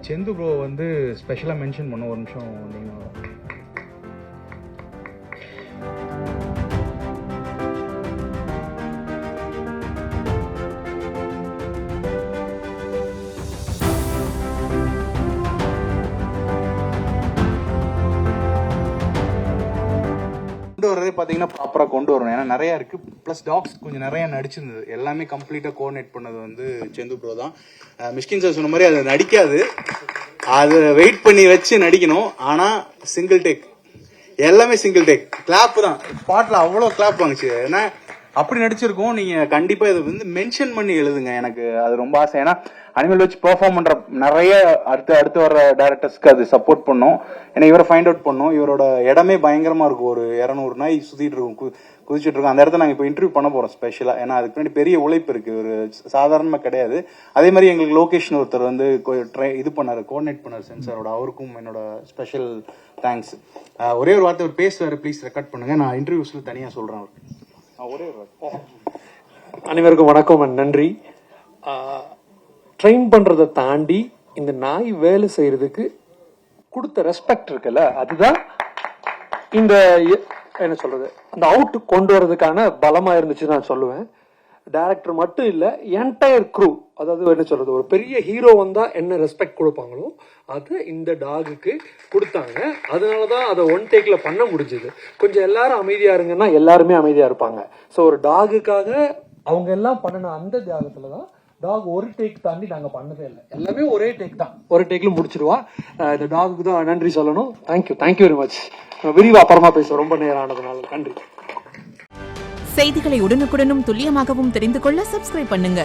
செந்து bro வந்து ஸ்பெஷலாக mention பண்ண ஒரு நிமிஷம் நீங்கள் கொண்டு வரதே பார்த்தீங்கன்னா ப்ராப்பராக கொண்டு வரணும். ஏன்னா நிறையா இருக்குது, ப்ளஸ் டாக்ஸ் கொஞ்சம் நிறையா நடிச்சிருந்தது. எல்லாமே கம்ப்ளீட்டாக கோஆர்டினேட் பண்ணது வந்து செந்து ப்ரோ தான். மிஷ்கின் சார் சொன்ன மாதிரி அது நடிக்காது, அது வெயிட் பண்ணி வச்சு நடிக்கணும். ஆனால் சிங்கிள் டேக், எல்லாமே சிங்கிள் டேக், கிளாப் தான். ஸ்பாட்டில் அவ்வளோ கிளாப் வாங்குச்சு. ஏன்னா அப்படி நடிச்சிருக்கோம். நீங்கள் கண்டிப்பாக இதை வந்து மென்ஷன் பண்ணி எழுதுங்க. எனக்கு அது ரொம்ப ஆசை. ஏன்னா அனிமல் வச்சு பெர்ஃபார்ம் பண்ணுற நிறைய அடுத்து வர டேரக்டர்ஸ்க்கு அது சப்போர்ட் பண்ணும். ஏன்னா இவரை ஃபைண்ட் அவுட் பண்ணும். இவரோட இடமே பயங்கரமாக இருக்கும். ஒரு 200 நாய் சுற்றிட்டு இருக்கும், குதிச்சுட்டு இருக்கோம். அந்த இடத்த நாங்கள் இப்போ இன்டர்வியூ பண்ண போகிறோம் ஸ்பெஷலாக. ஏன்னா அதுக்கு பின்னாடி பெரிய உழைப்பு இருக்குது, ஒரு சாதாரணமாக கிடையாது. அதே மாதிரி எங்களுக்கு லொகேஷன் ஒருத்தர் வந்து இது பண்ணார், கோஆர்டினேட் பண்ணார் சென்சாரோட. அவருக்கும் என்னோட ஸ்பெஷல் தேங்க்ஸ். ஒரே ஒரு வார்த்தை ஒரு பேசுவார், ப்ளீஸ் ரெக்கார்ட் பண்ணுங்கள். நான் இன்டர்வியூஸில் தனியாக சொல்கிறேன் அவருக்கு. ஒரே ஒரு வார்த்தை. அனைவருக்கும் வணக்கம், நன்றி. ட்ரெயின் பண்றதை தாண்டி இந்த நாய் வேலை செய்யறதுக்கு கொடுத்த ரெஸ்பெக்ட் இருக்குல்ல, அதுதான் இந்த என்ன சொல்றது அந்த அவுட் கொண்டு வரதுக்கான பலமா இருந்துச்சு நான் சொல்லுவேன். டைரக்டர் மட்டும் இல்ல, என்டையர் க்ரூ, அதாவது என்ன சொல்றது, ஒரு பெரிய ஹீரோ வந்தா என்ன ரெஸ்பெக்ட் கொடுப்பாங்களோ அது இந்த டாகுக்கு கொடுத்தாங்க. அதனாலதான் அதை ஒன் டேக்ல பண்ண முடிஞ்சது. கொஞ்சம் எல்லாரும் அமைதியா இருங்கன்னா எல்லாருமே அமைதியா இருப்பாங்க. ஸோ ஒரு டாகுக்காக அவங்க எல்லாம் பண்ணின அந்த தியாகத்துலதான் டாக் ஒரு டேக் தாண்டி நாங்க பண்ணதே இல்லை. எல்லாமே ஒரே டேக் தான், ஒரு டேக்ல முடிச்சிருவா. இந்த டாகுக்கு தான் நன்றி சொல்லணும். Thank you very much. விரிவா அப்புறமா பேசுவோம், ரொம்ப நேரம் ஆனதுனால. நன்றி. செய்திகளை உடனுக்குடனும் துல்லியமாகவும் தெரிந்து கொள்ள சப்ஸ்கிரைப் பண்ணுங்க.